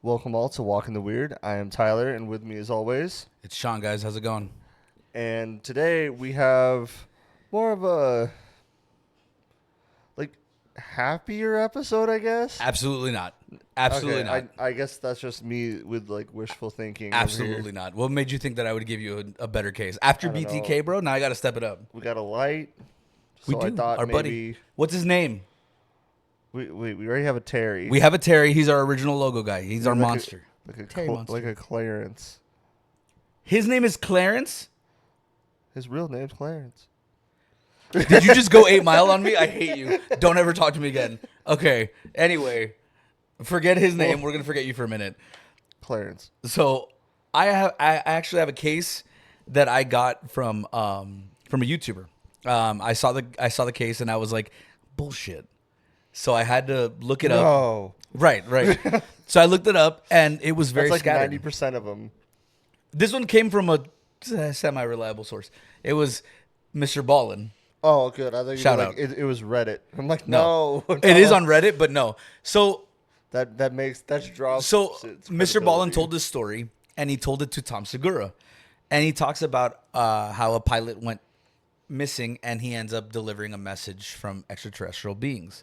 Welcome all to Walk in the Weird. I am Tyler, and with me as always. It's Sean, guys. How's it going? And today we have more of a happier episode, I guess. Absolutely not. Absolutely Okay, not. I guess that's just me with wishful thinking. Absolutely not. What made you think that I would give you a better case? After I don't BTK, know. bro, now I got to step it up. We got a light. We So do. I thought Our maybe buddy. What's his name? we already have a Terry. We have a Terry. He's our original logo guy. He's our Like a- monster. Terry monster. like a Clarence. His name is Clarence? His real name's Clarence. Did you just go 8 Mile on me? I hate you. Don't ever talk to me again. Okay. Anyway, forget his name. We're going to forget you for a minute. Clarence. So I actually have a case that I got from a YouTuber. I saw the case and I was like, bullshit. So I had to look it up. No. Right. So I looked it up and it was very That's like scattered. 90% of them. This one came from a semi-reliable source. It was Mr. Ballin. Oh, good. I thought you Shout were out. it was Reddit. I'm like, no. It is on Reddit, but no. So That drops. So its Mr. Ballin credibility. told this story, and he told it to Tom Segura, and he talks about how a pilot went missing, and he ends up delivering a message from extraterrestrial beings.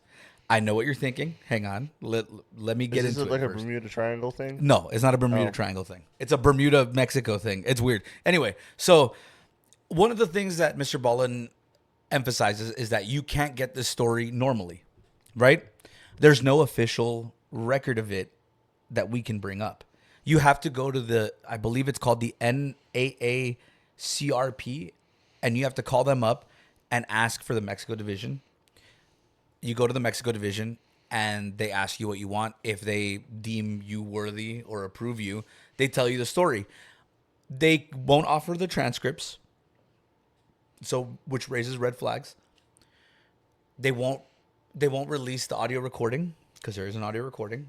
I know what you're thinking. Hang on, let me get Is into this it like a first. Bermuda Triangle thing? No, it's not a Bermuda Oh. Triangle thing. It's a Bermuda Mexico thing. It's weird. Anyway, so one of the things that Mr. Ballin emphasizes is that you can't get this story normally, right? There's no official record of it that we can bring up. You have to go to I believe it's called the NAACRP, and you have to call them up and ask for the Mexico division. You go to the Mexico division and they ask you what you want. If they deem you worthy or approve you, they tell you the story. They won't offer the transcripts, so which raises red flags. They won't release the audio recording because there is an audio recording.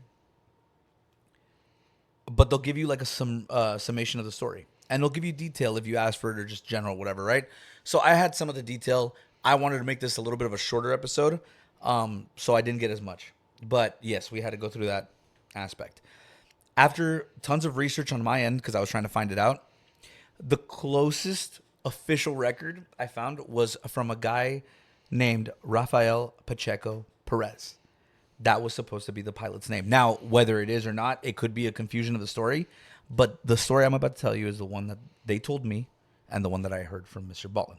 But they'll give you like a summation of the story. And they'll give you detail if you ask for it or just general, whatever, right? So I had some of the detail. I wanted to make this a little bit of a shorter episode, so I didn't get as much. But yes, we had to go through that aspect. After tons of research on my end, because I was trying to find it out, the closest official record I found was from a guy named Rafael Pacheco Perez. That was supposed to be the pilot's name. Now, whether it is or not, it could be a confusion of the story. But the story I'm about to tell you is the one that they told me and the one that I heard from Mr. Ballin.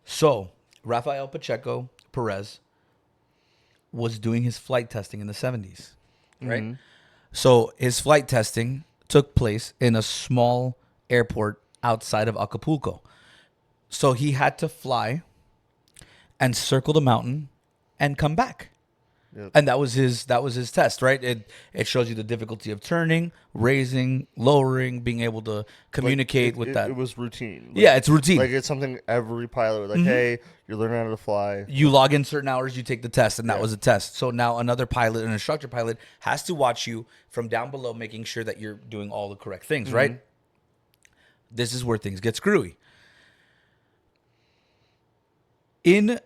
So, Rafael Pacheco Perez was doing his flight testing in the 70s, right? Mm-hmm. So, his flight testing took place in a small airport outside of Acapulco. So, he had to fly and circle the mountain and come back. Yep. And that was his test, right? It shows you the difficulty of turning, raising, lowering, being able to communicate with that. It was routine. Yeah, it's routine. Like it's something every pilot would hey, you're learning how to fly. You log in certain hours, you take the test, and that was a test. So now another pilot, an instructor pilot, has to watch you from down below, making sure that you're doing all the correct things, right? This is where things get screwy. In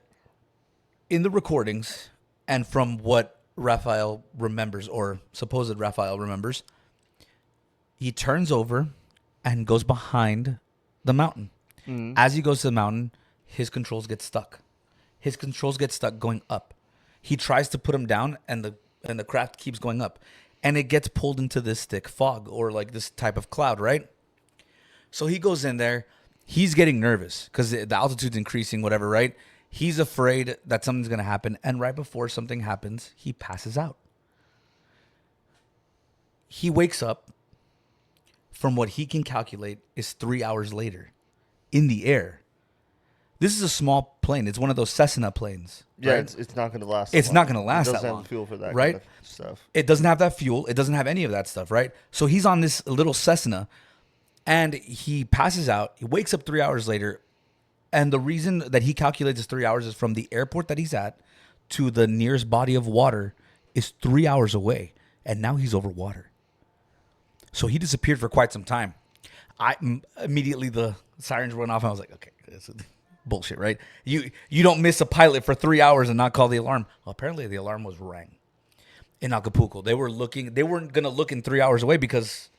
the recordings, and from what Raphael remembers, or supposed Raphael remembers, he turns over and goes behind the mountain. As he goes to the mountain, his controls get stuck. His controls get stuck going up. He tries to put them down, and the craft keeps going up. And it gets pulled into this thick fog, or like this type of cloud, right? So he goes in there. He's getting nervous because the altitude's increasing, whatever, right? He's afraid that something's going to happen. And right before something happens, he passes out. He wakes up from what he can calculate is 3 hours later in the air. This is a small plane. It's one of those Cessna planes. Yeah, right? it's not going to last. It's that not long. going to last It that doesn't long. have fuel for that right? kind of stuff. It doesn't have that fuel. It doesn't have any of that stuff, right? So he's on this little Cessna, and he passes out. He wakes up 3 hours later, and the reason that he calculates 3 hours is from the airport that he's at to the nearest body of water is 3 hours away, and now he's over water. So he disappeared for quite some time. Immediately the sirens went off, and I was like, okay, this is bullshit, right? You don't miss a pilot for 3 hours and not call the alarm. Well, apparently the alarm was rang. in Acapulco. They weren't gonna look in 3 hours away because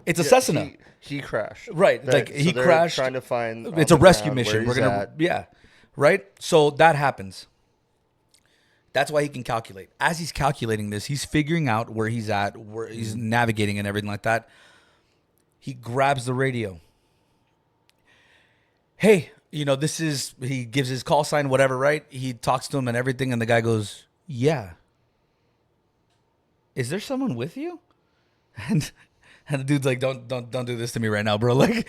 it's a Yeah, Cessna. he crashed. Right. Like So he they're crashed. trying to find on It's a the rescue ground where mission. We're he's gonna at. yeah. Right? So that happens. That's why he can calculate. As he's calculating this, he's figuring out where he's at, where he's navigating and everything like that. He grabs the radio. Hey, he gives his call sign, whatever, right? He talks to him and everything, and the guy goes, yeah. Is there someone with you? And and the dude's like, don't do this to me right now, bro. Like,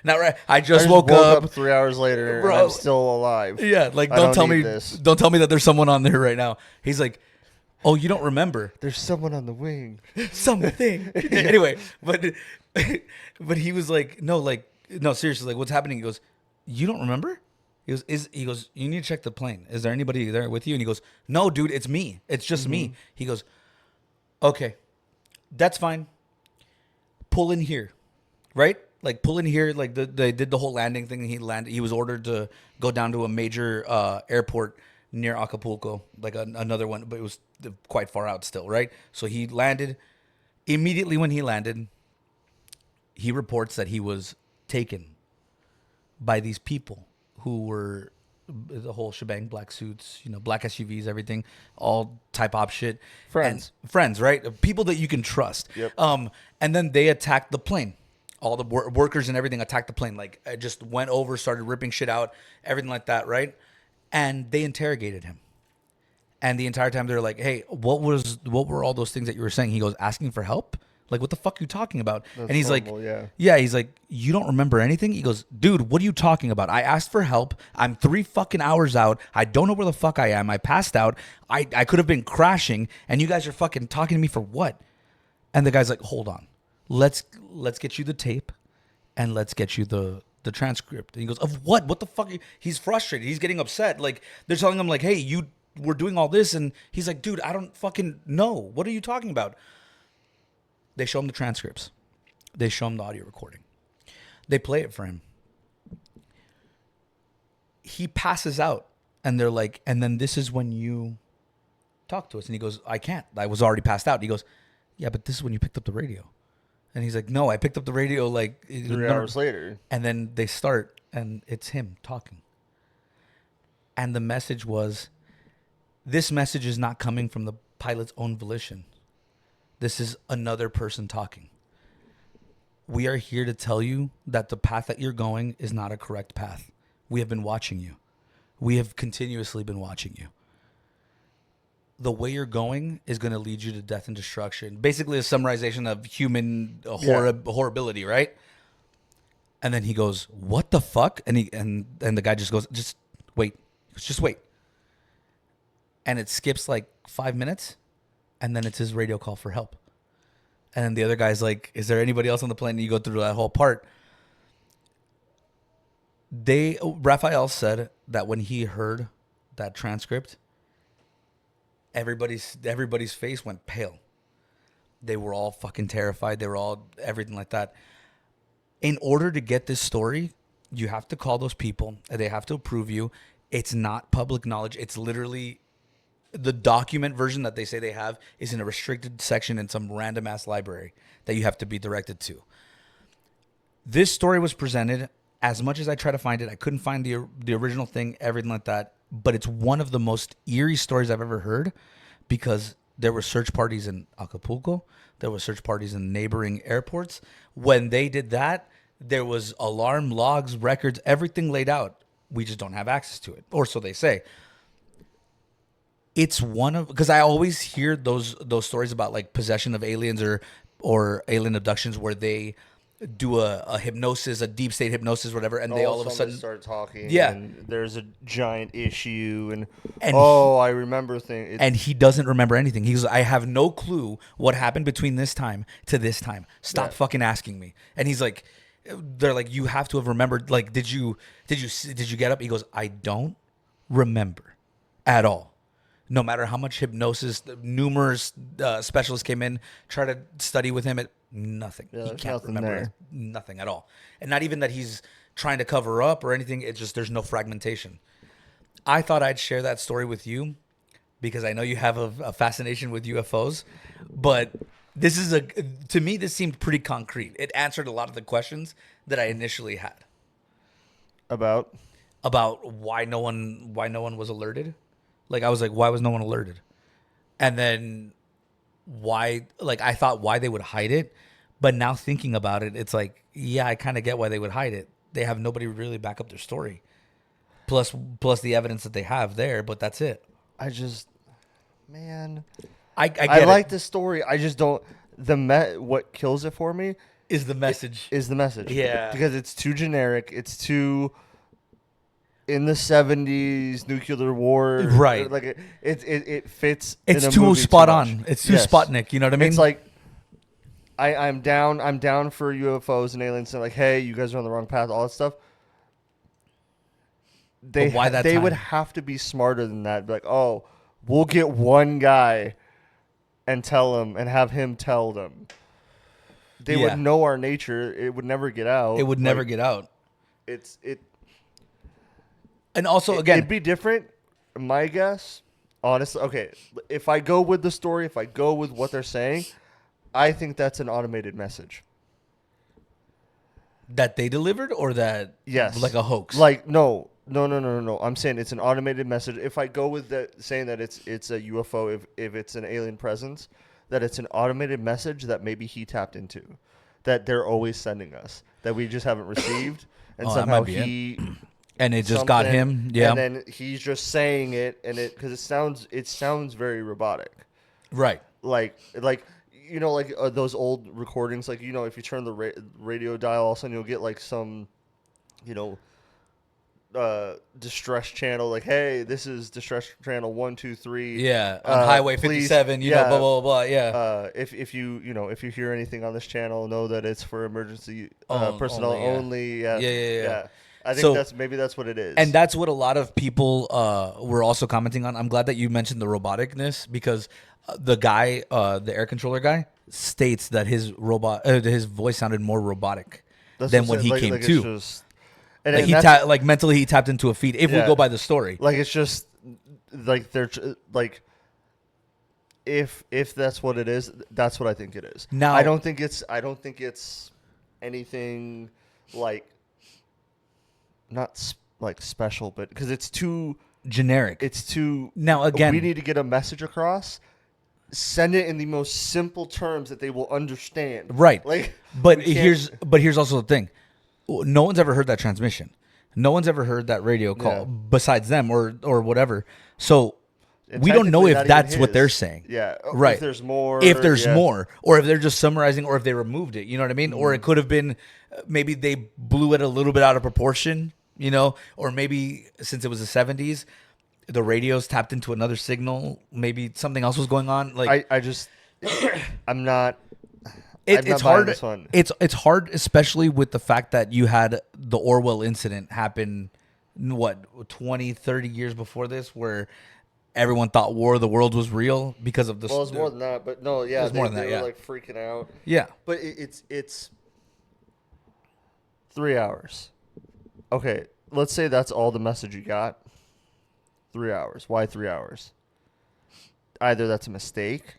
not right. I just woke up. 3 hours later, Bro. and I'm still alive. Yeah, like I don't tell need me this. don't tell me that there's someone on there right now. He's like, oh, you don't remember There's someone on the wing. something. Anyway, but he was like, no, seriously, like what's happening? He goes, you don't remember? He goes, you need to check the plane. Is there anybody there with you? And he goes, no, dude, it's me. It's just me. He goes, okay, that's fine. Pull in here, right? Like pull in here. Like they did the whole landing thing. He landed. He was ordered to go down to a major airport near Acapulco, like another one, but it was quite far out still, right? So he landed. Immediately when he landed, he reports that he was taken by these people who were the whole shebang, black suits, black SUVs, everything, all type op shit. Friends, right? People that you can trust. Yep. And then they attacked the plane. All the workers and everything attacked the plane. Like, it just went over, started ripping shit out, everything like that, right? And they interrogated him. And the entire time they're like, "Hey, what were all those things that you were saying?" He goes, "Asking for help? Like, what the fuck are you talking about?" That's and he's normal, like, yeah. He's like, "You don't remember anything?" He goes, "Dude, what are you talking about? I asked for help. I'm 3 fucking hours out. I don't know where the fuck I am. I passed out. I could have been crashing, and you guys are fucking talking to me for what?" And the guy's like, "Hold on. Let's get you the tape, and let's get you the transcript." And he goes, "Of what? What the fuck?" He's frustrated. He's getting upset. Like, they're telling him like, "Hey, we're doing all this," and he's like, "Dude, I don't fucking know. What are you talking about?" They show him the transcripts. They show him the audio recording. They play it for him. He passes out, and they're like, "And then this is when you talk to us." And he goes, "I can't. I was already passed out." And he goes, "Yeah, but this is when you picked up the radio." And he's like, "No, I picked up the radio like 3 hours later." And then they start, and it's him talking. And the message was, this message is not coming from the pilot's own volition. This is another person talking. We are here to tell you that the path that you're going is not a correct path. We have been watching you. We have continuously been watching you. The way you're going is going to lead you to death and destruction. Basically, a summarization of human horribility, right? And then he goes, "What the fuck?" And the guy just goes, "Just wait. Just wait." And it skips like 5 minutes, and then it's his radio call for help. And then the other guy's like, "Is there anybody else on the plane?" And you go through that whole part. Raphael said that when he heard that transcript, everybody's face went pale. They were all fucking terrified. They were all everything like that. In order to get this story, you have to call those people, and they have to approve you. It's not public knowledge. It's literally the document version that they say they have is in a restricted section in some random ass library that you have to be directed to. This story was presented. As much as I try to find it, I couldn't find the original thing, everything like that. But it's one of the most eerie stories I've ever heard, because there were search parties in Acapulco. There were search parties in neighboring airports. When they did that, there was alarm logs, records, everything laid out. We just don't have access to it, or so they say. It's one of, because I always hear those stories about like possession of aliens or alien abductions where they do a hypnosis, a deep state hypnosis, whatever, and they all of a sudden start talking. Yeah. And there's a giant issue, and And I remember things. and he doesn't remember anything. He goes, "I have no clue what happened between this time to this time. Stop fucking asking me." And he's like, they're like, "You have to have remembered. Like, did you get up?" He goes, "I don't remember at all. No matter how much hypnosis, numerous specialists came in, try to study with him, nothing. He there's can't nothing remember there. nothing at all. And not even that he's trying to cover up or anything. It's just there's no fragmentation." I thought I'd share that story with you because I know you have a fascination with UFOs, but this is to me this seemed pretty concrete. It answered a lot of the questions that I initially had About about why no one was alerted. Like I was like, why was no one alerted? And then why, like I thought why they would hide it, but now thinking about it, it's like, yeah, I kind of get why they would hide it. They have nobody really back up their story. Plus the evidence that they have there, but that's it. I just, man, I get I like it. the story. I just don't. What kills it for me Is the message. is the message. Yeah. Because it's too generic. It's too in the 70s nuclear war. Right. Like it fits. It's in a too movie spot too much. on. It's too Yes. Sputnik. You know what I mean? It's like I'm down for UFOs and aliens and like, hey, you guys are on the wrong path, all that stuff. But why that they time? would have to be smarter than that. Be like, oh, we'll get one guy and tell him and have him tell them. They Yeah. would know our nature. It would never get out. It would never Like, get out. It And also, again, it'd be different. My guess, honestly, okay. If I go with the story, if I go with what they're saying, I think that's an automated message. that they delivered or that Yes. like a hoax. Like no. I'm saying it's an automated message. If I go with that, saying that it's a UFO, if it's an alien presence, that it's an automated message that maybe he tapped into, that they're always sending us, that we just haven't received, and Oh, that somehow might be it. he and it just got something, him. Yeah. and then he's just saying it, and because it sounds very robotic, Right. like like those old recordings, like if you turn the radio dial, all of a sudden you'll get like some, distress channel, like, hey, this is distress channel 123. Yeah. On Highway please, 57, you know, blah, blah, blah, blah. Yeah. if you hear anything on this channel, know that it's for emergency personnel only, yeah. only. Yeah. I think So- that's what it is. And that's what a lot of people were also commenting on. I'm glad that you mentioned the roboticness because the guy, the air controller guy, states that his voice sounded more robotic That's than what when he I'm saying, came like, to. it's just, and, Like and he that's- mentally he tapped into a feed. If we Yeah. go by the story, like it's just like they're like if that's what it is, that's what I think it is. Now- I don't think it's anything like not like special, but because it's too generic. Now, again- we need to get a message across. Send it in the most simple terms that they will understand. Right. Like, But we can't- here's also the thing. No one's ever heard that transmission. No one's ever heard that radio call Yeah. besides them or whatever. So and we don't know technically if not even that's what his. they're saying. Yeah. Right. If there's more. If there's yeah. more, or if they're just summarizing, or if they removed it, you know what I mean? Or it could have been maybe they blew it a little bit out of proportion, or maybe since it was the 70s, the radios tapped into another signal. Maybe something else was going on. Like I just I'm not. It, I'm not it's buying hard. this one. It's hard, especially with the fact that you had the Orwell incident happen, 20, 30 years before this, where everyone thought War of the Worlds was real because of the. Well, it's more than that, but no, yeah, It's more than that, they yeah. were like freaking out. Yeah. But it's 3 hours. Okay, let's say that's all the message you got. 3 hours. Why 3 hours? Either that's a mistake,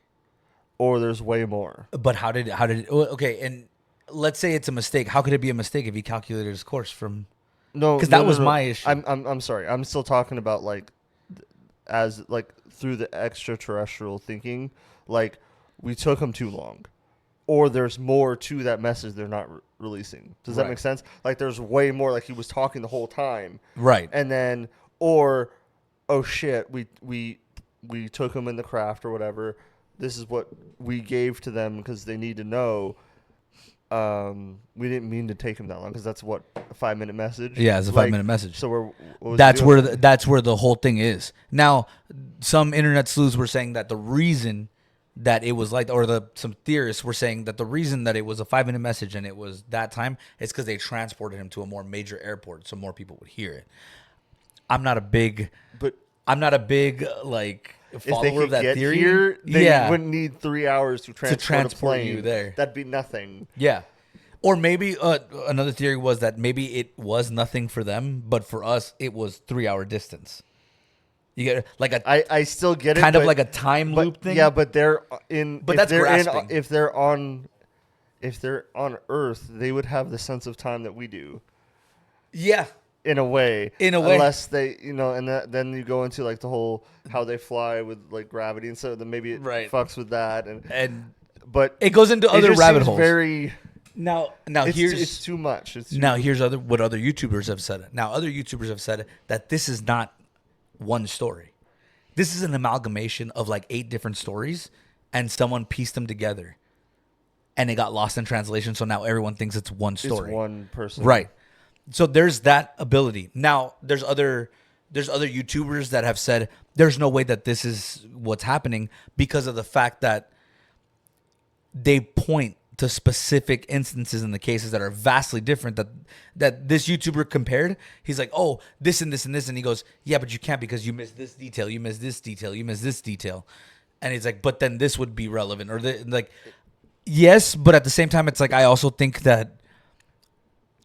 or there's way more. But how did okay? And let's say it's a mistake. How could it be a mistake if he calculated his course from? No, 'Cause no, that no, was no. my issue. I'm sorry. I'm still talking about as through the extraterrestrial thinking. Like we took them too long, or there's more to that message they're not releasing. Does that Right. make sense? Like there's way more. Like he was talking the whole time, Right. and then or oh shit, we took them in the craft or whatever. This is what we gave to them because they need to know. We didn't mean to take them that long because that's what a 5-minute message. Yeah, it's a 5-minute message. So what was That's the where deal? that's where the whole thing is. Now, some internet sleuths were saying that the reason that it was like, or some theorists were saying that the reason that it was a 5-minute message and it was that time is because they transported him to a more major airport so more people would hear it. I'm not a big But like if they follower could of that get theory. here, they yeah, wouldn't need 3 hours to transport, a transport plane. you there. That'd be nothing. yeah. Or maybe another theory was that maybe it was nothing for them, but for us it was 3-hour distance. You get like a I still get it, kind of but- like a time but, loop thing. Yeah, but they're in. But if that's they're grasping. if they're on Earth, they would have the sense of time that we do. Yeah. In a way, unless they, and then you go into like the whole how they fly with like gravity, and so then maybe it Right. fucks with that, And but it goes into other just rabbit seems holes. Very Now it's too much. It's too here's what other YouTubers have said. Now other YouTubers have said that this is not one story. This is an amalgamation of like 8 different stories, and someone pieced them together, and it got lost in translation. So now everyone thinks it's one story. It's one person, Right. So there's that ability. Now there's other YouTubers that have said there's no way that this is what's happening because of the fact that they point to specific instances in the cases that are vastly different that this YouTuber compared. He's like, oh, this and this and this. And he goes, yeah, but you can't because you missed this detail. You missed this detail. You missed this detail. And he's like, but then this would be relevant. Or like, yes, but at the same time, it's like, I also think that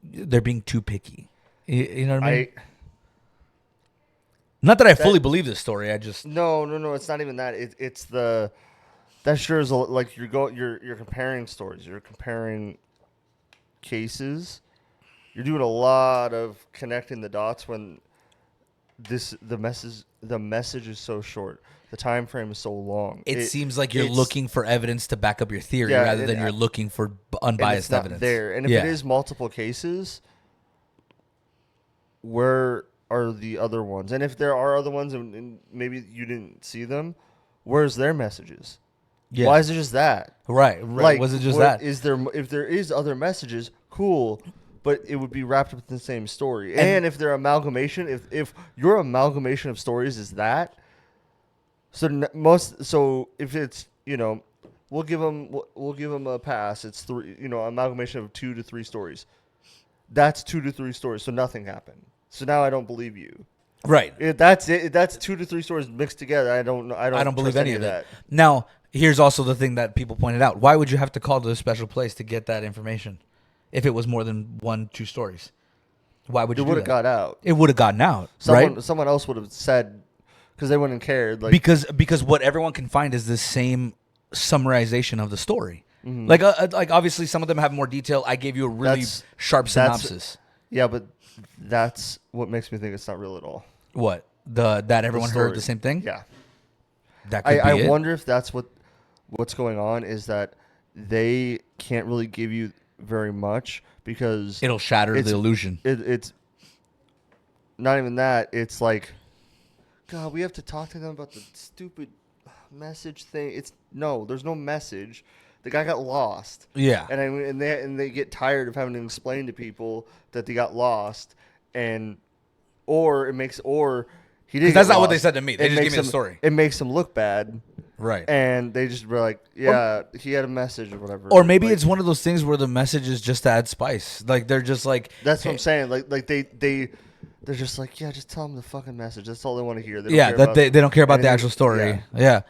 they're being too picky. You know what I mean? Not that I fully believe this story. I just no. It's not even that. It's the that sure is like you're comparing stories. You're comparing cases. You're doing a lot of connecting the dots when the message is so short. The time frame is so long. It seems like you're looking for evidence to back up your theory rather than you're looking for unbiased and it's evidence. Not there. And if it is multiple cases, where are the other ones? And if there are other ones and maybe you didn't see them, where's their messages? Yeah. Why is it just that? Right. Like, was it just that? If there is other messages, cool, but it would be wrapped up in the same story. And if they're amalgamation, if your amalgamation of stories is that, so if it's, we'll give them a pass. It's 3, amalgamation of 2 to 3 stories. That's 2 to 3 stories. So nothing happened. So now I don't believe you. Right. That's it. That's 2 to 3 stories mixed together. I don't believe any of that. Now, here's also the thing that people pointed out. Why would you have to call to a special place to get that information? If it was more than 1-2 stories, why would you do that? It would have got out. It would have gotten out, right? Someone else would have said, because they wouldn't have cared. Like, because what everyone can find is the same summarization of the story. Mm-hmm. Like obviously some of them have more detail. I gave you a really sharp synopsis. Yeah, but that's what makes me think it's not real at all. What? That everyone heard the same thing? Yeah. That could be I wonder if that's what's going on, is that they can't really give you very much because it'll shatter the illusion. It's not even that. It's like, God, we have to talk to them about the stupid message thing. There's no message. The guy got lost. Yeah. And they get tired of having to explain to people that they got lost, or he didn't. That's not what they said to me. They just gave me the story. It makes them look bad. Right. And they just were like, yeah, he had a message or whatever. Or maybe it's one of those things where the message is just to add spice. Like they're just like, that's what I'm saying. Like they're just like, yeah, just tell them the fucking message. That's all they want to hear. They don't care about the actual story. Yeah.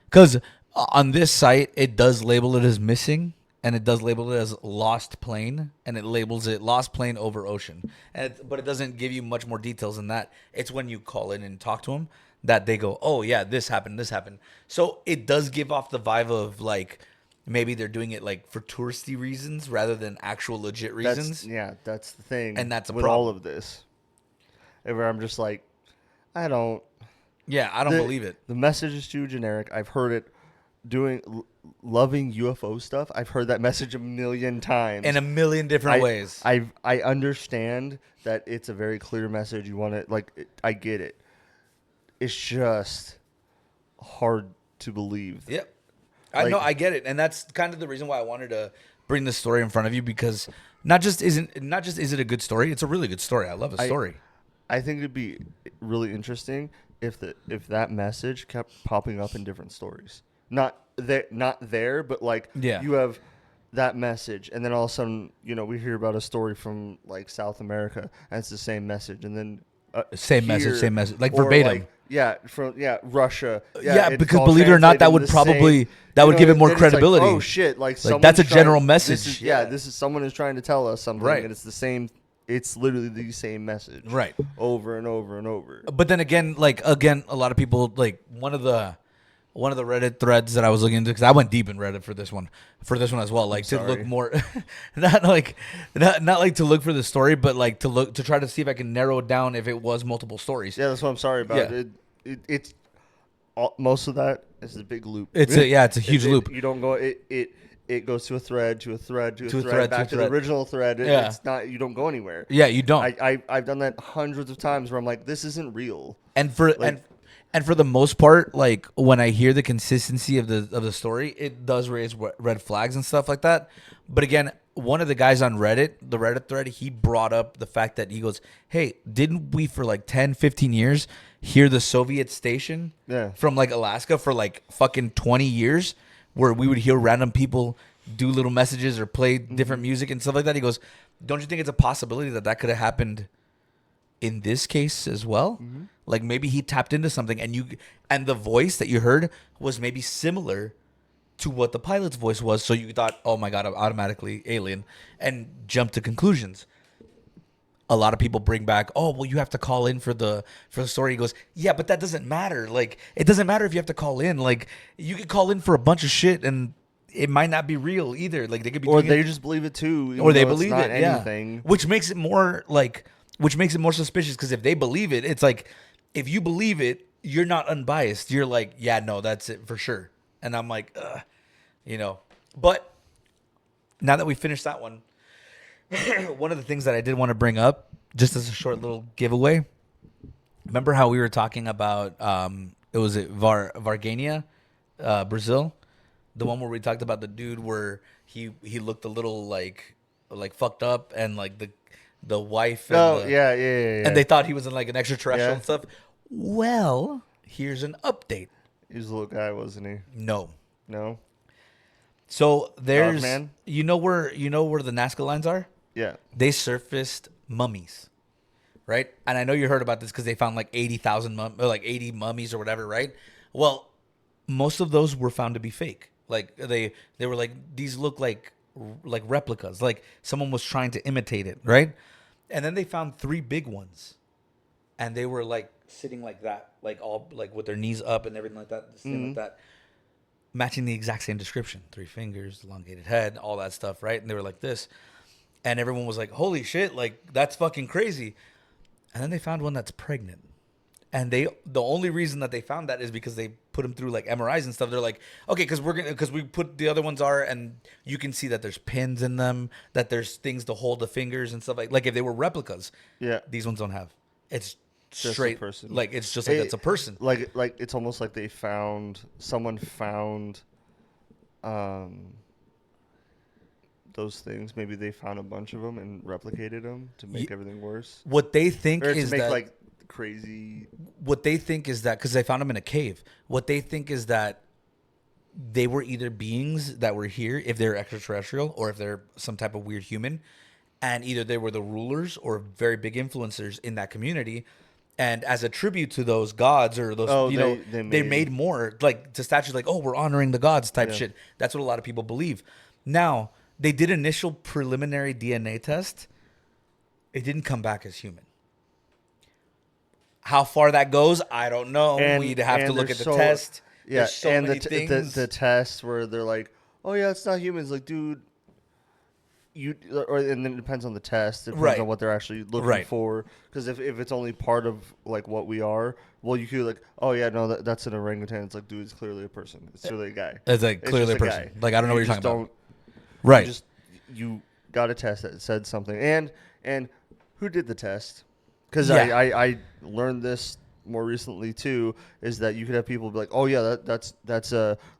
Because on this site, it does label it as missing, and it does label it as lost plane, and it labels it lost plane over ocean. But it doesn't give you much more details than that. It's when you call in and talk to them that they go, oh, yeah, this happened. So it does give off the vibe of like maybe they're doing it like for touristy reasons rather than actual legit reasons. That's the thing. And that's a with problem. All of this. Where I'm just like, I don't believe it. The message is too generic. I've heard it loving UFO stuff. I've heard that message a million times. In a million different ways. I understand that it's a very clear message. You want it, I get it. It's just hard to believe. Yep. I get it. And that's kind of the reason why I wanted to bring this story in front of you, because not just is it a good story, it's a really good story. I love a story. I think it'd be really interesting if that message kept popping up in different stories. Not there, but like you have that message, and then all of a sudden, we hear about a story from like South America, and it's the same message, and then same message, like verbatim. Like, Russia. Because believe it or not, that would probably give it more credibility. Like, oh shit! Like that's a general message. This is someone who's trying to tell us something, and it's the same it's literally the same message, Right. over and over and over. But then again, a lot of people one of the Reddit threads that I was looking into, because I went deep in Reddit for this one as well, like to look sorry. more, not like to look for the story, but like to try to see if I can narrow it down if it was multiple stories. Yeah, that's what I'm sorry about. Yeah. It's most of that is a big loop. It's a huge loop. You don't go it goes to a thread, to a thread, to a To a thread, thread, to a back to the thread. original thread. Yeah. It's not, you don't go anywhere. Yeah, you don't. I've done that hundreds of times where I'm like, this isn't real. And for Like- and for the most part, like when I hear the consistency of the story, it does raise red flags and stuff like that. But again, one of the guys on Reddit, the Reddit thread, he brought up the fact that he goes, "Hey, didn't we for like 10, 15 years hear the Soviet station Yeah. from like Alaska for like fucking 20 years where we would hear random people do little messages or play different music and stuff like that?" He goes, "Don't you think it's a possibility that could have happened in this case as well? Like maybe he tapped into something and the voice that you heard was maybe similar to what the pilot's voice was, so you thought, oh my god, I'm automatically alien, and jumped to conclusions." A lot of people bring back, "Oh, well, you have to call in for the story." He goes, "Yeah, but that doesn't matter. Like, it doesn't matter if you have to call in. Like, you could call in for a bunch of shit and it might not be real either. Like, they could be Or doing they it, just believe it too. or they even though it's believe not it, anything. yeah. Which makes it more suspicious, because if they believe it, it's like, if you believe it, you're not unbiased. You're like, yeah, no, that's it for sure. And I'm like, But now that we finished that one, one of the things that I did want to bring up, just as a short little giveaway, remember how we were talking about it was Varginha, Brazil, the one where we talked about the dude where he looked a little like fucked up, and like the wife and Oh, the, yeah. and they thought he was in like an extraterrestrial Yeah. and stuff. Well, here's an update. He was a little guy, wasn't he? No. No? So there's man? you know where the Nazca lines are? Yeah. They surfaced mummies, right? And I know you heard about this because they found like 80,000 like 80 mummies or whatever, right? Well, most of those were found to be fake. Like they were like, these look like replicas, like someone was trying to imitate it, right? And then they found 3 big ones, and they were like sitting like that, like all like with their knees up and everything like that, like that, matching the exact same description: 3 fingers, elongated head, all that stuff, right? And they were like this. And everyone was like, holy shit, like, that's fucking crazy. And then they found one that's pregnant. And the only reason that they found that is because they put them through like MRIs and stuff. They're like, okay, because we put the other ones are, and you can see that there's pins in them, that there's things to hold the fingers and stuff like if they were replicas. Yeah. These ones don't have. It's Just a straight person. like it's just like it's a person. Like it's almost like someone found those things. Maybe they found a bunch of them and replicated them to make everything worse. What they think Or to is make that like crazy. what they think is that, because they found them in a cave, what they think is that they were either beings that were here, if they're extraterrestrial, or if they're some type of weird human, and either they were the rulers or very big influencers in that community, and as a tribute to those gods or those, they made more like to statues, like, oh, we're honoring the gods type shit. That's what a lot of people believe. Now, they did initial preliminary DNA test. It didn't come back as human. How far that goes, I don't know. We'd have to look at the test. Yeah, There's so and many things. the test where they're like, oh yeah, it's not humans. Like, dude, and then it depends on the test. It depends on what they're actually looking for. Because if it's only part of like what we are, well, you could like, oh yeah, no, that's an orangutan. It's like, dude, it's clearly a person. It's clearly a guy. It's like clearly a just person. guy. Like, I don't know what you're just talking about. Right. You got a test that said something. And who did the test? Because I learned this more recently too, is that you could have people be like, oh yeah, that's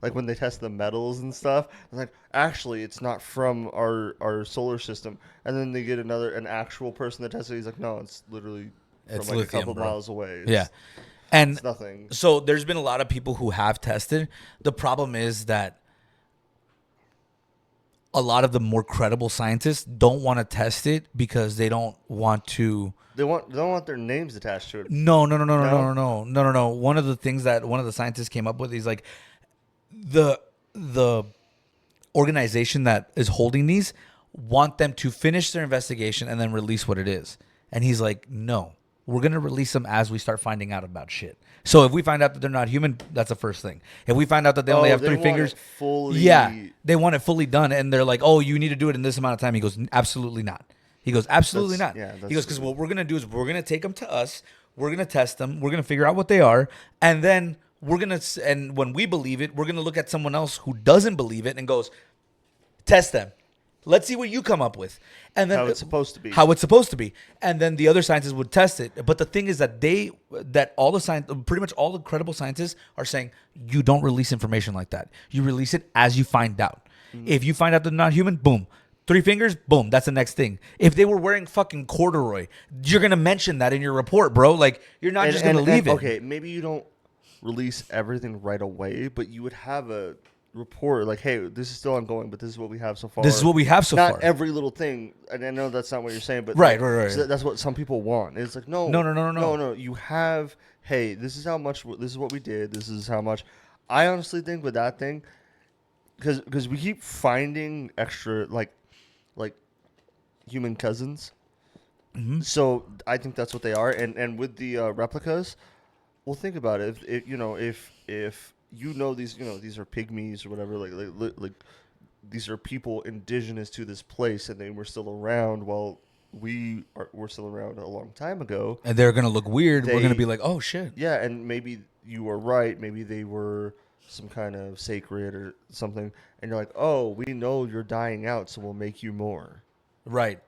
like when they test the metals and stuff, it's like, actually it's not from our solar system, and then they get an actual person that tested it, he's like, no, it's literally from like lithium, a couple miles away. And it's nothing. So there's been a lot of people who have tested. The problem is that a lot of the more credible scientists don't want to test it because they don't want to. They don't want their names attached to it. No. One of the things that one of the scientists came up with is like, the organization that is holding these want them to finish their investigation and then release what it is. And he's like, no, we're going to release them as we start finding out about shit. So if we find out that they're not human, that's the first thing. If we find out that they only have they 3 want fingers, it fully... yeah, they want it fully done. And they're like, oh, you need to do it in this amount of time. He goes, absolutely not. He goes, absolutely not. Yeah, He goes, because what we're going to do is we're going to take them to us. We're going to test them. We're going to figure out what they are. And then we're going to, and when we believe it, we're going to look at someone else who doesn't believe it and goes, test them. Let's see what you come up with. And then how it's supposed to be. How it's supposed to be. And then the other scientists would test it. But the thing is that all the science, pretty much all the credible scientists are saying, you don't release information like that. You release it as you find out. Mm-hmm. If you find out they're not human, boom. 3 fingers, boom. That's the next thing. If they were wearing fucking corduroy, you're going to mention that in your report, bro. Like, you're not just going to leave it. Okay, maybe you don't release everything right away, but you would have a report like, hey, this is still ongoing, but this is what we have so far. This is what we have so far. Not every little thing, and I know that's not what you're saying, but right. So that's what some people want. It's like, no. You have, hey, this is how much. This is what we did. This is how much. I honestly think with that thing, because we keep finding extra like human cousins. Mm-hmm. So I think that's what they are, and with the replicas, well, think about it. If you know these are pygmies or whatever, like these are people indigenous to this place, and they were still around while we're still around a long time ago, and they're gonna look weird. We're gonna be like, oh shit. Yeah, and maybe you were right. Maybe they were some kind of sacred or something, and you're like, oh, we know you're dying out, so we'll make you more. Right.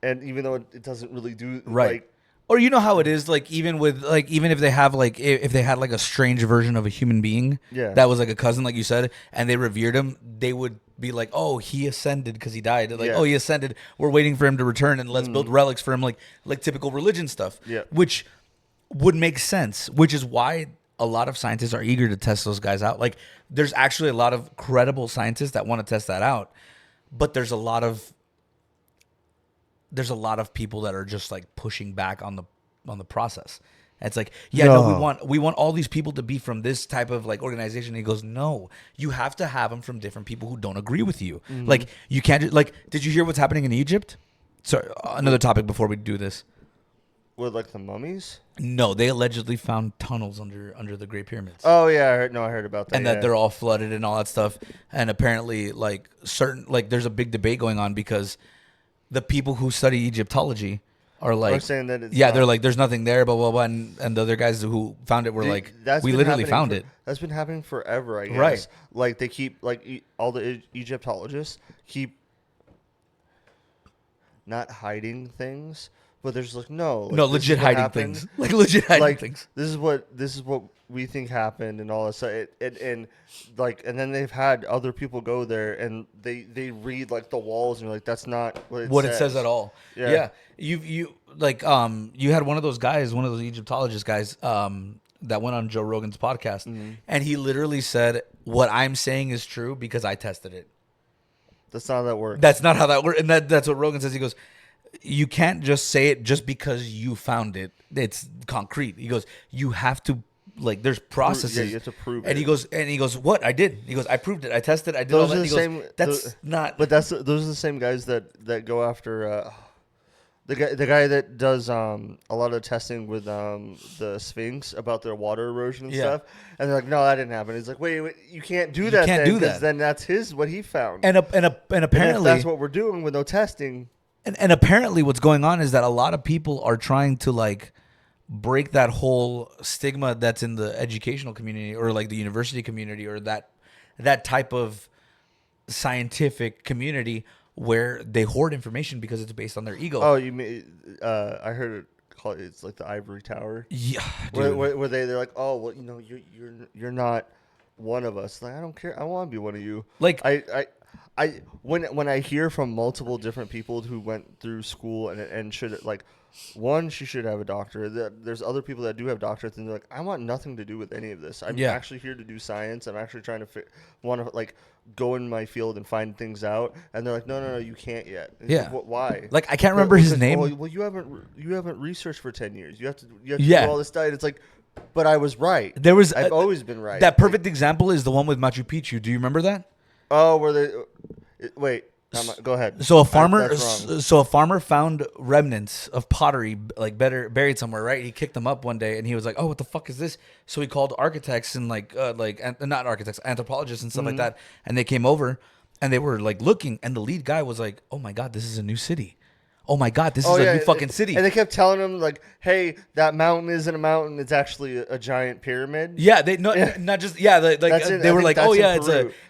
And even though it doesn't really do right. Like, or you know how it is, like even if they have if they had like a strange version of a human being, that was like a cousin, like you said, and they revered him, they would be like, oh, he ascended because he died. Like, oh, he ascended. We're waiting for him to return, and let's build relics for him, like typical religion stuff. Yeah. Which would make sense. Which is why a lot of scientists are eager to test those guys out. Like, there's actually a lot of credible scientists that want to test that out, but there's a lot of people that are just like pushing back on the process. And it's like, we want all these people to be from this type of like organization. And he goes, no, you have to have them from different people who don't agree with you. Mm-hmm. Like, you can't just, like, did you hear what's happening in Egypt? Sorry, another topic before we do this. With like the mummies? No, they allegedly found tunnels under the Great Pyramids. Oh yeah, I heard about that. And that they're all flooded and all that stuff. And apparently, like there's a big debate going on because the people who study Egyptology are like, saying that it's they're like, there's nothing there, blah blah blah, and the other guys who found it were like, we literally found it. That's been happening forever, I guess. Right. Like they keep all the Egyptologists keep not hiding things, but there's like legit hiding things, like legit hiding things. This is what we think happened and all that stuff. And then they've had other people go there and they read like the walls and you're like, that's not what it says at all. Yeah. You had one of those guys, one of those Egyptologist guys, that went on Joe Rogan's podcast, and he literally said, what I'm saying is true because I tested it. That's not how that works. That's not how that works. And that's what Rogan says. He goes, you can't just say it just because you found it. It's concrete. He goes, you have to, like, there's processes. Yeah, you have to prove it. And he goes, what? I did. He goes, I proved it. I tested. I did those all that. Are the same, that's not. But those are the same guys that go after the guy that does a lot of testing with the Sphinx about their water erosion and stuff. And they're like, no, that didn't happen. He's like, wait, you can't do that. Can't do that. Then that's what he found. And apparently, and if that's what we're doing with no testing. And apparently what's going on is that a lot of people are trying to like break that whole stigma that's in the educational community or like the university community or that type of scientific community where they hoard information because it's based on their ego. Oh, you mean I heard it's like the ivory tower. Yeah, where they're like, oh, well, you're not one of us. Like, I don't care. I want to be one of you. Like when I hear from multiple different people who went through school and should, like, one, she should have a doctorate. There's other people that do have doctorates and they're like, I want nothing to do with any of this. I'm actually here to do science. I'm actually trying to want to like go in my field and find things out. And they're like, no, you can't yet. Yeah. Like, why? Like, I can't remember his name. Well, you haven't researched for 10 years. You have to do all this stuff. It's like, but I was right. I've always been right. That perfect example is the one with Machu Picchu. Do you remember that? Oh, where they wait. Go ahead. So a farmer, That's wrong. so a farmer found remnants of pottery like better buried somewhere, right? He kicked them up one day, and he was like, "Oh, what the fuck is this?" So he called architects and not architects, anthropologists and stuff like that, and they came over, and they were like looking, and the lead guy was like, "Oh my god, this is a new city. Oh my god, this is a new fucking city." And they kept telling him like, "Hey, that mountain isn't a mountain; it's actually a giant pyramid." Yeah, they not just they were like, "Oh yeah,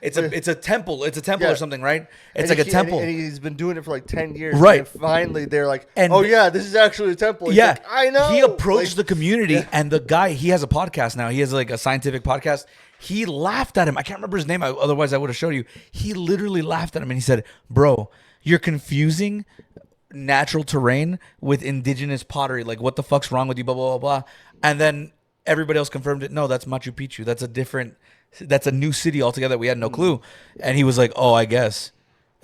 it's a temple, it's a temple or something, right? It's like a temple." And he's been doing it for like 10 years. Right. And finally, they're like, And "Oh yeah, this is actually a temple." He's Yeah, like, I know. He approached the Like, community, and the guy, he has a podcast now. He has like a scientific podcast. He laughed at him. I can't remember his name. Otherwise, I would have showed you. He literally laughed at him, and he said, "Bro, you're confusing natural terrain with indigenous pottery. Like, what the fuck's wrong with you? Blah blah blah blah." And then everybody else confirmed it. No, that's Machu Picchu. That's a new city altogether. We had no clue. And he was like, "Oh, I guess."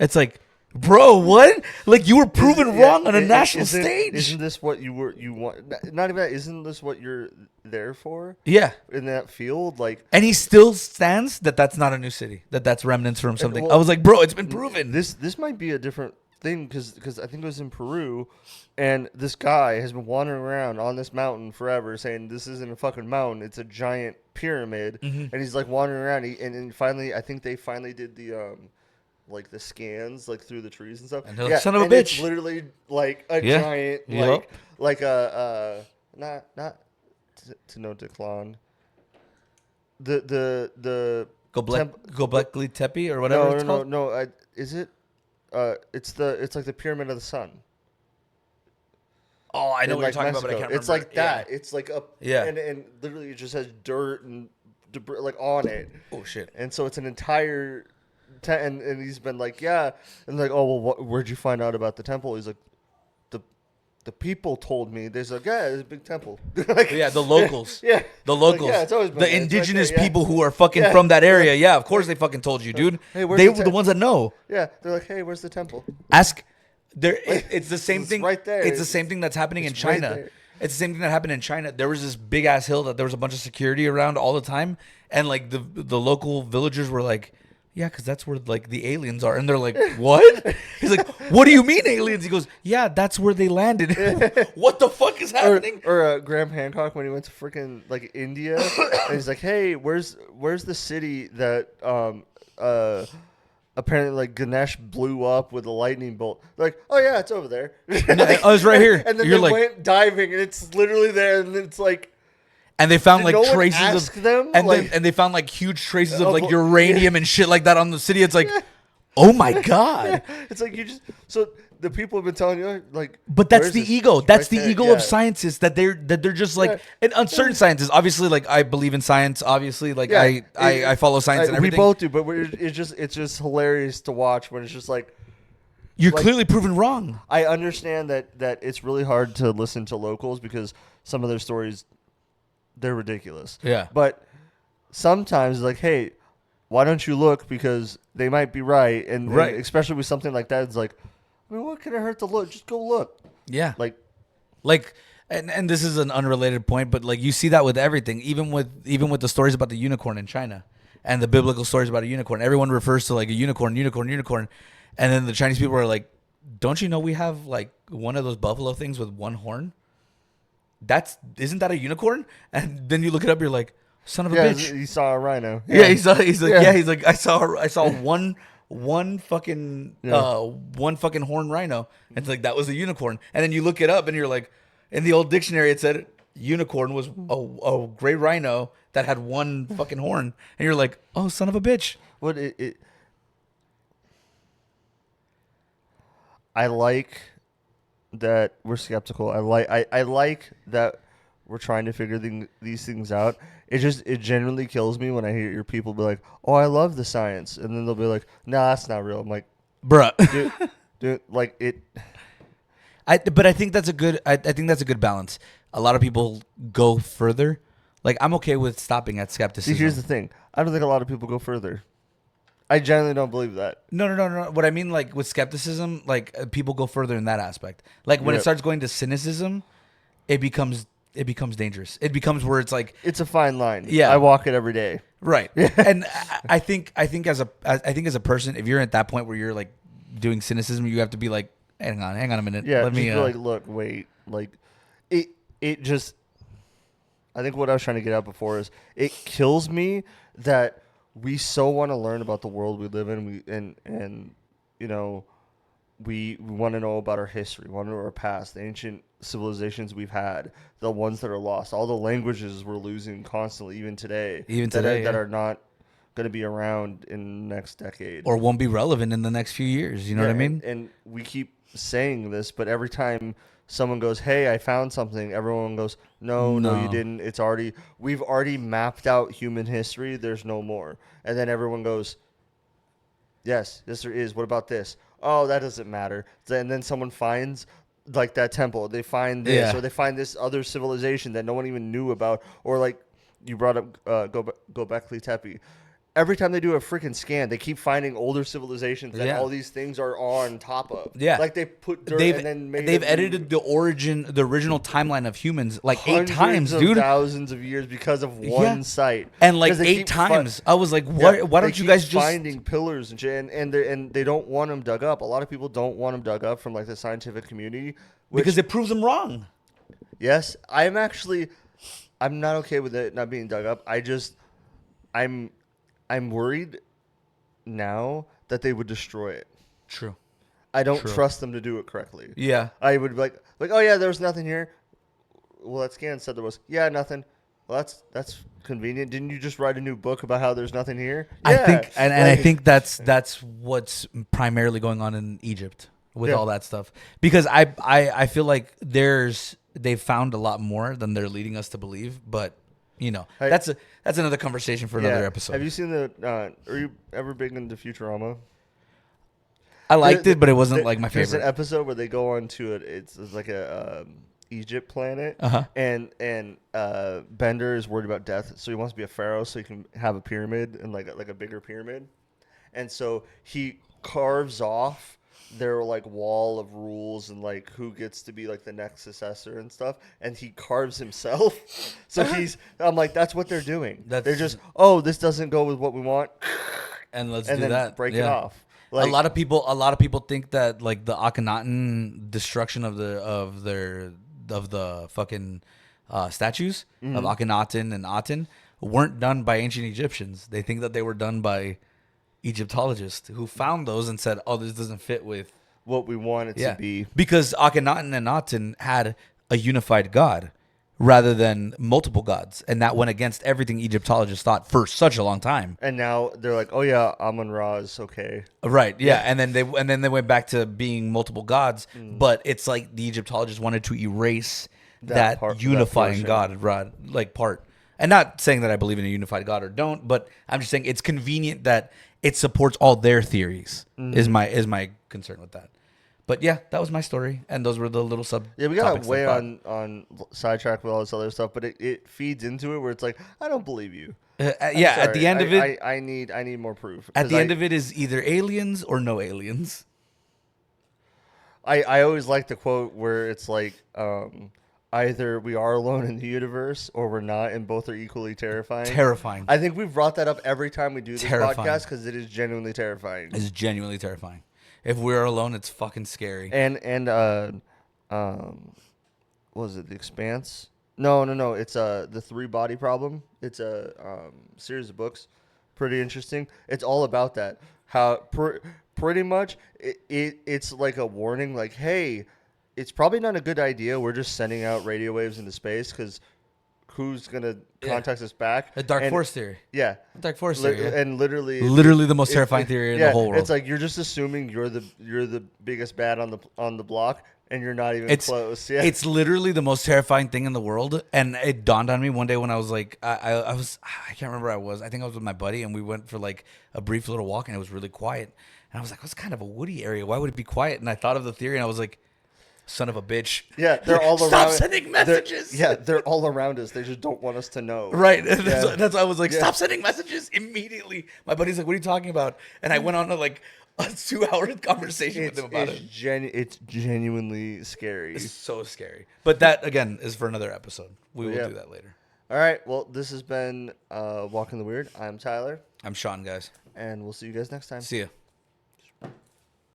It's like, bro, what? Like, you were proven wrong on a national stage. Isn't this what you want? Not even that. Isn't this what you're there for? Yeah. In that field, like. And he still stands that that's not a new city. That's remnants from something. Well, I was like, bro, it's been proven. This might be a different thing because I think it was in Peru, and this guy has been wandering around on this mountain forever, saying this isn't a fucking mountain, it's a giant pyramid, and he's like wandering around. And finally, I think they finally did the like the scans like through the trees and stuff. And like, son of a bitch, it's literally like a giant like a not to no decline. The Gobekli Tepe or whatever it's called. No. Is it? It's like the Pyramid of the Sun. Oh, I know what like you're talking Mexico. about, but I can't remember. It's like that. Yeah. It's like a Yeah. and literally it just has dirt and debris like on it. Oh shit. And so it's an entire and he's been like, yeah, and like, oh well, where'd you find out about the temple? He's like, the people told me. There's like, yeah, there's a big temple. Like, Yeah, the locals. Yeah, The locals. Like, yeah, it's always been the there. It's indigenous right there, yeah. people who are fucking from that area. Yeah, of course they fucking told you, dude. Hey, where's They the were the ones that know. Yeah, they're like, hey, where's the temple? Ask. It's the same It's thing. right there. It's the same thing that's happening in It's right China. there. It's the same thing that happened in China. There was this big ass hill that there was a bunch of security around all the time, and like the local villagers were like, "Yeah, because that's where like the aliens are," and they're like, "What?" He's like, "What do you mean aliens?" He goes, "Yeah, that's where they landed." What the fuck is happening? Or Graham Hancock when he went to freaking like India, and he's like, "Hey, where's the city that apparently like Ganesh blew up with a lightning bolt?" They're like, "Oh yeah, it's over there." I was right here. And then You're they like, went diving, and it's literally there, and it's like. and they found Did like no one traces ask of them? and Like- then they found like huge traces of Of- like uranium and shit like that on the city. It's like, oh my god. It's like you just so the people have been telling you like. But that's where's the this? ego. It's That's right the there. ego Yeah. of scientists that they're just like Yeah. and uncertain scientists. Obviously, like I believe in science. Obviously, like Yeah, I follow science and we everything. both do, but it's just hilarious to watch when it's just like. You're like- clearly proven wrong. I understand that it's really hard to listen to locals because some of their stories, they're ridiculous. Yeah. But sometimes it's like, hey, why don't you look because they might be right, and Right. especially with something like that, it's like, I mean, what can it hurt to look? Just go look. Yeah. Like, And this is an unrelated point, but like you see that with everything, even with the stories about the unicorn in China and the biblical stories about a unicorn. Everyone refers to like a unicorn, and then the Chinese people are like, "Don't you know we have like one of those buffalo things with one horn? Isn't that a unicorn?" And then you look it up, you're like, "Son of a yeah, bitch." he saw a rhino. Yeah, he's like, Yeah. he's like, I saw one fucking horn rhino. And it's like that was a unicorn. And then you look it up and you're like, in the old dictionary it said unicorn was a gray rhino that had one fucking horn. And you're like, oh, son of a bitch. What I like that we're skeptical. I like that we're trying to figure these things out. It genuinely kills me when I hear your people be like, "Oh, I love the science," and then they'll be like, "Nah, that's not real." I'm like, Bruh. dude, like it. But I think that's a good I think that's a good balance. A lot of people go further. Like I'm okay with stopping at See, skepticism. here's the thing. I don't think a lot of people go further. I genuinely don't believe that. No. What I mean, like with skepticism, like people go further in that aspect. Like when it Yep. starts going to cynicism, it becomes dangerous. It becomes where it's like, It's a fine line. Yeah. I walk it every day. right. And I think as a person, if you're at that point where you're like doing cynicism, you have to be like, hang on a minute. Yeah, Let just me. be like, look, wait, like, it just. I think what I was trying to get at before is it kills me that we so want to learn about the world we live in. And you know, we want to know about our history, we want to know our past, the ancient civilizations we've had, the ones that are lost, all the languages we're losing constantly, even today, that Yeah. are not going to be around in the next decade. Or won't be relevant in the next few years. You know what I mean? And we keep saying this, but every time someone goes, "Hey, I found something," everyone goes, "No, no, you No. didn't. We've already mapped out human history. There's no more." And then everyone goes, "Yes, yes, there is. What about this? Oh, that doesn't matter." And then someone finds like that temple. They find this, Yeah. or they find this other civilization that no one even knew about, or like you brought up Göbekli Tepe. Every time they do a freaking scan, they keep finding older civilizations that Yeah. all these things are on top of. Yeah. Like they put dirt They've and then made they've a new edited the original timeline of humans like 8 hundreds times, of dude. thousands of years because of one site. And like 'Cause they 8 keep times. I was like, what? Why they don't you keep guys just finding pillars and shit, and they don't want them dug up. A lot of people don't want them dug up from like the scientific community, which, because it proves them wrong. yes, I'm not okay with it not being dug up. I'm I'm worried now that they would destroy it. True. I don't True. trust them to do it correctly. Yeah. I would be like, oh yeah, there was nothing here. Well, that scan said there was. Yeah, nothing. Well, that's convenient. Didn't you just write a new book about how there's nothing here? I Yeah. think and I Like, think that's what's primarily going on in Egypt with Yeah. all that stuff. Because I feel like they've found a lot more than they're leading us to believe, but you know, Hey. that's another conversation for another yeah. episode. Have you seen the? Are you ever big into Futurama? I liked it, but it wasn't There- like my There's an favorite. episode where they go on to it. It's like a Egypt planet, Uh-huh. and Bender is worried about death, so he wants to be a pharaoh so he can have a pyramid and like a bigger pyramid, and so he carves off their like wall of rules and like who gets to be like the next successor and stuff, and he carves himself. So I'm like, that's what they're doing. They're That's- just, oh, this doesn't go with what we want, And let's and do then that. break it Yeah. off. Like, a lot of people think that like the Akhenaten destruction of the fucking statues Mm-hmm. of Akhenaten and Aten weren't done by ancient Egyptians. They think that they were done by Egyptologists who found those and said, "Oh, this doesn't fit with what we want it to be. because Akhenaten and Aten had a unified god rather than multiple gods, and that went against everything Egyptologists thought for such a long time." And now they're like, oh yeah, Amun Ra is okay. Right, yeah, and then they went back to being multiple gods, but it's like the Egyptologists wanted to erase that part- that unifying portion. part. And not saying that I believe in a unified God or don't, but I'm just saying it's convenient that it supports all their theories. Is my concern with that. But yeah, that was my story, and those were the little sub. Yeah, we got topics I way thought. on sidetrack with all this other stuff, but it feeds into it where it's like, I don't believe you. Yeah, at the end of it, I need more proof. at the end of it is either aliens or no aliens. I always like the quote where it's like, either we are alone in the universe or we're not, and both are equally terrifying. Terrifying. I think we've brought that up every time we do this Terrifying. podcast because it is genuinely terrifying. It's genuinely terrifying. If we're alone, it's fucking scary. And what was it, The Expanse? No, it's the Three Body Problem. It's a series of books, pretty interesting. It's all about that. How pretty much it's like a warning, like, hey, it's probably not a good idea. We're just sending out radio waves into space because who's gonna contact us back? The Dark Force theory. Yeah. Dark Force theory. Yeah. And literally The most terrifying theory in the whole world. It's like you're just assuming you're the biggest bad on the block, and you're not even close. Yeah, It's literally the most terrifying thing in the world. And it dawned on me one day when I was like, I can't remember where I was. I think I was with my buddy, and we went for like a brief little walk, and it was really quiet. And I was like, it's kind of a woody area. Why would it be quiet? And I thought of the theory, and I was like, son of a bitch. Yeah, they're all around. Stop sending messages. They're all around us. They just don't want us to know. Right. Yeah. That's why I was like, stop sending messages immediately. My buddy's like, what are you talking about? And I went on to like a 2-hour conversation with him about it. It's genuinely scary. It's so scary. But that, again, is for another episode. We will do that later. All right. Well, this has been Walking the Weird. I'm Tyler. I'm Sean, guys. And we'll see you guys next time. See ya.